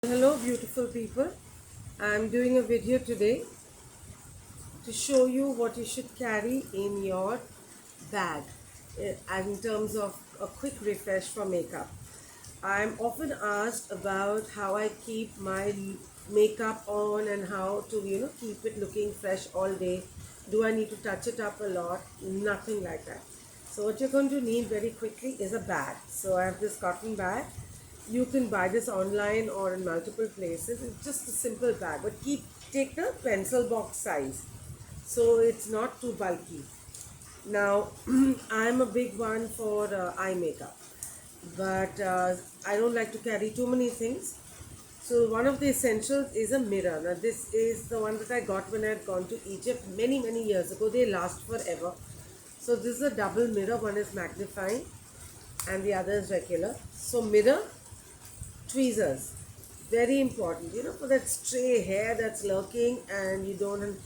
Hello beautiful people, I'm doing a video today to show you what you should carry in your bag in terms of a quick refresh for makeup. I'm often asked about how I keep my makeup on and how to keep it looking fresh all day. Do I need to touch it up a lot? Nothing like that. So what you're going to need very quickly is a bag. So I have this cotton bag. You can buy this online or in multiple places. It's just a simple bag, but take the pencil box size so it's not too bulky. Now, I'm a big one for eye makeup, but I don't like to carry too many things. So, one of the essentials is a mirror. Now, this is the one that I got when I had gone to Egypt many years ago. They last forever. So, this is a double mirror, one is magnifying and the other is regular. So, mirror, tweezers, very important, for that stray hair that's lurking and you don't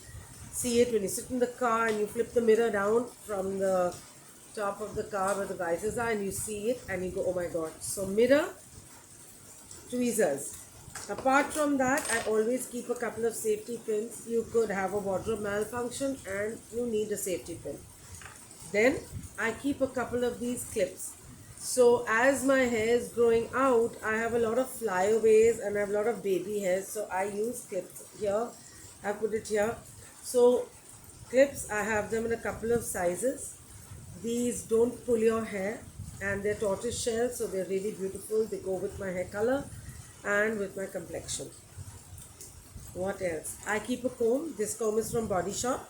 see it when you sit in the car and you flip the mirror down from the top of the car where the visors are and you see it and you go, oh my god. So mirror, tweezers. Apart from that, I always keep a couple of safety pins. You could have a wardrobe malfunction and you need a safety pin. Then I keep a couple of these clips. So as my hair is growing out, I have a lot of flyaways and I have a lot of baby hairs. So I use clips here. I put it here. So clips, I have them in a couple of sizes. These don't pull your hair and they're tortoise shell, so they're really beautiful. They go with my hair color and with my complexion. What else? I keep a comb. This comb is from Body Shop.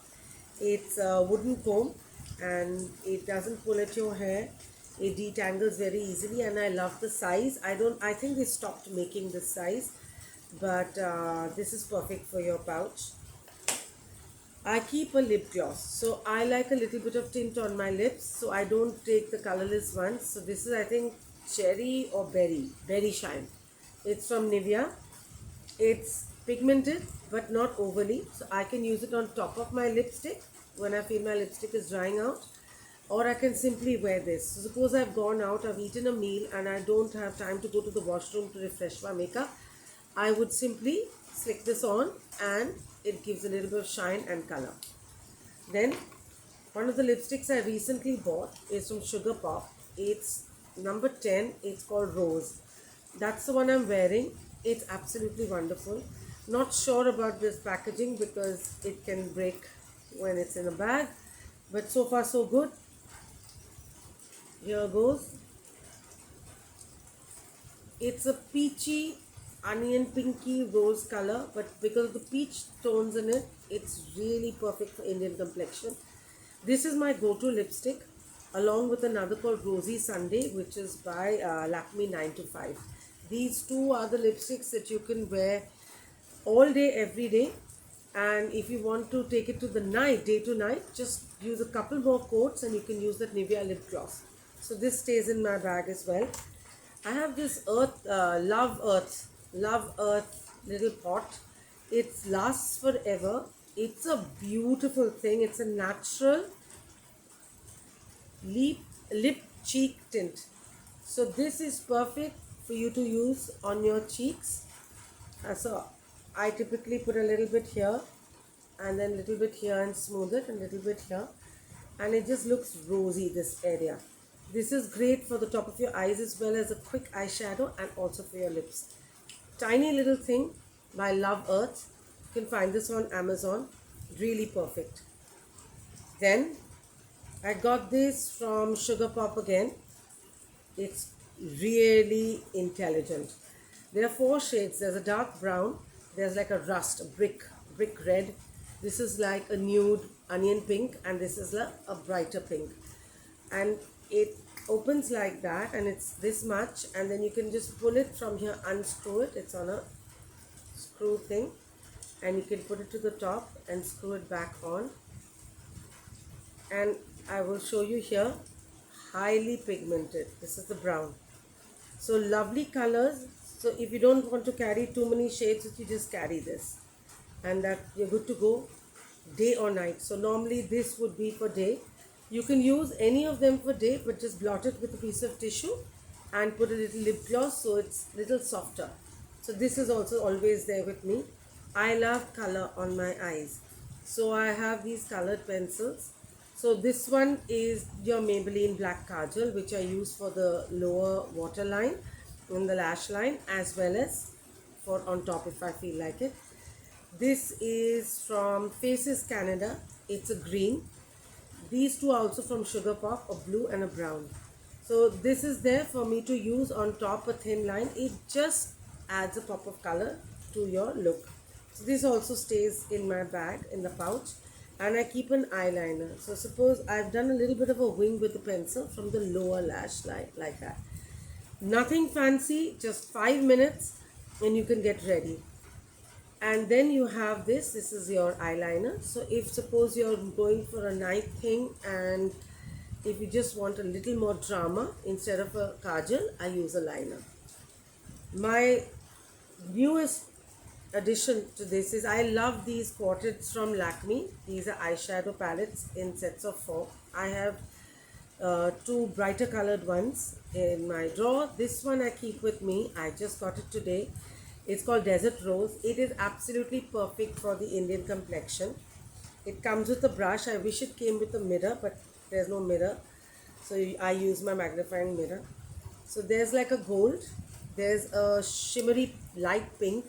It's a wooden comb and it doesn't pull at your hair. It detangles very easily and I love the size. I think they stopped making this size, but this is perfect for your pouch. I keep a lip gloss. So I like a little bit of tint on my lips, so I don't take the colorless ones. So this is, I think, cherry or berry shine. It's from Nivea. It's pigmented but not overly, so I can use it on top of my lipstick when I feel my lipstick is drying out, or I can simply wear this. So suppose I've gone out, I've eaten a meal and I don't have time to go to the washroom to refresh my makeup, I would simply slick this on and it gives a little bit of shine and color. Then one of the lipsticks I recently bought is from Sugar Pop. It's number 10. It's called Rose. That's the one I'm wearing. It's absolutely wonderful. Not sure about this packaging because it can break when it's in a bag, but so far so good. Here goes. It's a peachy, onion pinky rose color, but because of the peach tones in it, it's really perfect for Indian complexion. This is my go-to lipstick along with another called Rosy Sunday, which is by Lakme 9 to 5. These two are the lipsticks that you can wear all day, every day. And if you want to take it to the night, day to night, just use a couple more coats and you can use that Nivea lip gloss. So this stays in my bag as well. I have this Love Earth little pot. It lasts forever. It's a beautiful thing. It's a natural lip, lip cheek tint. So this is perfect for you to use on your cheeks. So I typically put a little bit here and then a little bit here and smooth it and a little bit here, and it just looks rosy, this area. This is great for the top of your eyes as well as a quick eyeshadow and also for your lips. Tiny little thing by Love Earth. You can find this on Amazon. Really perfect. Then I got this from Sugar Pop again. It's really intelligent. There are four shades. There's a dark brown, there's like a rust, a brick red. This is like a nude onion pink, and this is a brighter pink. And it opens like that, and it's this much, and then you can just pull it from here, unscrew it. It's on a screw thing, and you can put it to the top and screw it back on. And I will show you here, highly pigmented. This is the brown. So lovely colors. So if you don't want to carry too many shades, you just carry this and that you're good to go day or night. So normally this would be for day. You can use any of them for day, but just blot it with a piece of tissue and put a little lip gloss so it's a little softer. So this is also always there with me. I love color on my eyes. So I have these colored pencils. So this one is your Maybelline Black Kajal, which I use for the lower waterline in the lash line, as well as for on top if I feel like it. This is from Faces Canada. It's a green. These two are also from Sugar Pop, a blue and a brown. So this is there for me to use on top a thin line. It just adds a pop of color to your look. So this also stays in my bag in the pouch, and I keep an eyeliner. So suppose I've done a little bit of a wing with the pencil from the lower lash line like that. Nothing fancy, just 5 minutes and you can get ready. And then you have this is your eyeliner. So if suppose you're going for a night thing, and if you just want a little more drama, instead of a kajal, I use a liner. My newest addition to this is I love these quartets from Lakme. These are eyeshadow palettes in sets of 4. I have two brighter colored ones in my drawer. This one I keep with me. I just got it today. It's called Desert Rose. It is absolutely perfect for the Indian complexion. It comes with a brush. I wish it came with a mirror, but there's no mirror. So I use my magnifying mirror. So there's like a gold, there's a shimmery light pink,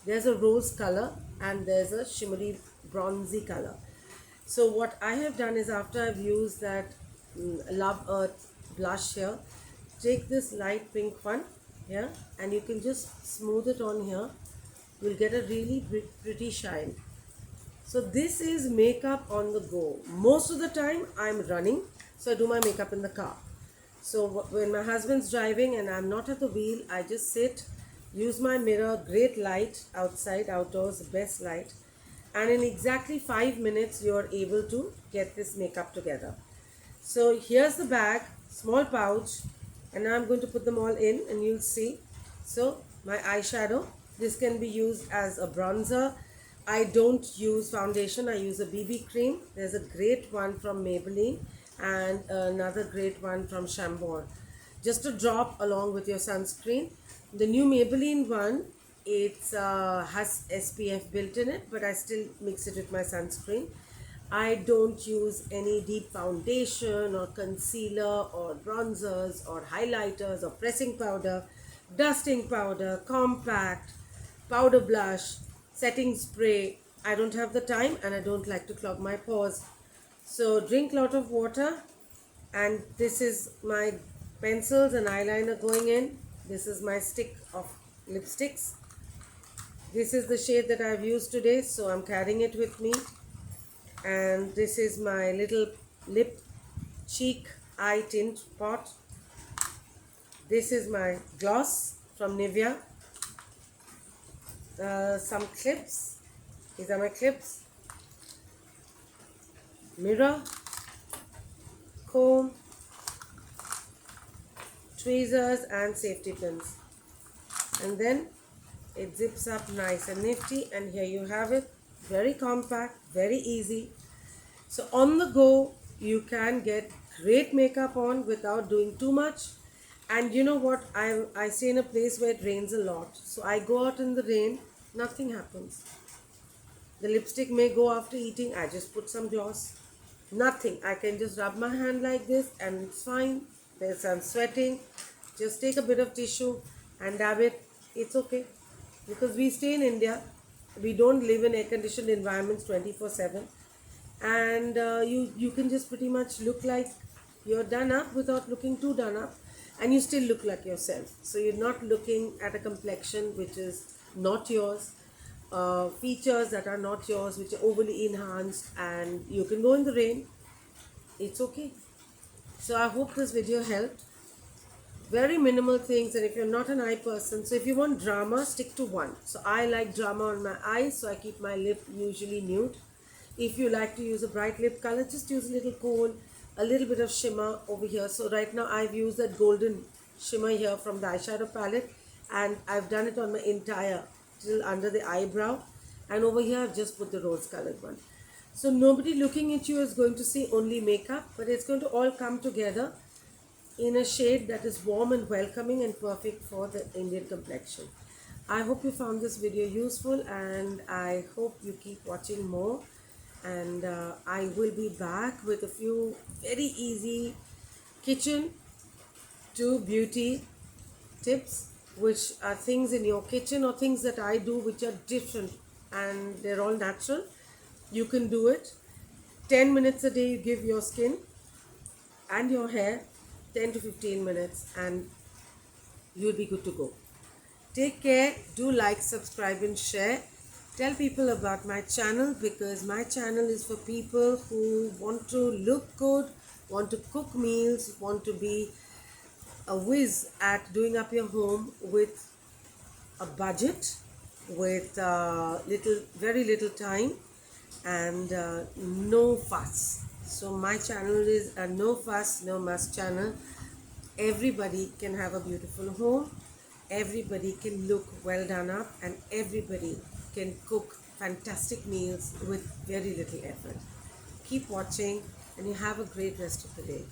there's a rose color, and there's a shimmery bronzy color. So what I have done is, after I've used that Love Earth blush here, take this light pink one here and you can just smooth it on here. You'll get a really pretty shine. So this is makeup on the go. Most of the time I'm running, so I do my makeup in the car. So when my husband's driving and I'm not at the wheel, I just sit, use my mirror, great light outside, outdoors, best light. And in exactly 5 minutes, you're able to get this makeup together. So here's the bag, small pouch, and now I'm going to put them all in and you'll see. So my eyeshadow, this can be used as a bronzer. I don't use foundation, I use a BB cream. There's a great one from Maybelline and another great one from Chambord. Just a drop along with your sunscreen. The new Maybelline one, it has SPF built in it, but I still mix it with my sunscreen. I don't use any deep foundation or concealer or bronzers or highlighters or pressing powder, dusting powder, compact, powder blush, setting spray. I don't have the time and I don't like to clog my pores. So drink lot of water, and this is my pencils and eyeliner going in. This is my stick of lipsticks. This is the shade that I've used today, so I'm carrying it with me. And this is my little lip cheek eye tint pot. This is my gloss from Nivea. Some clips. These are my clips. Mirror, comb, tweezers and safety pins. And then it zips up nice and nifty, and here you have it. Very compact, very easy. So on the go, you can get great makeup on without doing too much. And you know what, I stay in a place where it rains a lot, so I go out in the rain, nothing happens. The lipstick may go after eating, I just put some gloss, nothing. I can just rub my hand like this and it's fine. There's some sweating, just take a bit of tissue and dab it, it's okay. Because we stay in India, we don't live in air-conditioned environments 24/7, and you can just pretty much look like you're done up without looking too done up, and you still look like yourself. So you're not looking at a complexion which is not yours, features that are not yours, which are overly enhanced, and you can go in the rain, it's okay. So I hope this video helped. Very minimal things, and if you're not an eye person, so if you want drama, stick to one. So I like drama on my eyes, so I keep my lip usually nude. If you like to use a bright lip color, just use a little coal, a little bit of shimmer over here. So right now I've used that golden shimmer here from the eyeshadow palette, and I've done it on my entire till under the eyebrow, and over here I've just put the rose colored one. So nobody looking at you is going to see only makeup, but it's going to all come together in a shade that is warm and welcoming and perfect for the Indian complexion. I hope you found this video useful, and I hope you keep watching more. And I will be back with a few very easy kitchen to beauty tips, which are things in your kitchen or things that I do which are different and they're all natural. You can do it. 10 minutes a day you give your skin and your hair, 10 to 15 minutes, and you'll be good to go. Take care, do like, subscribe, and share. Tell people about my channel, because my channel is for people who want to look good, want to cook meals, want to be a whiz at doing up your home with a budget, with very little time, and no fuss. So my channel is a no fuss, no muss channel. Everybody can have a beautiful home, everybody can look well done up, and everybody can cook fantastic meals with very little effort. Keep watching, and you have a great rest of the day.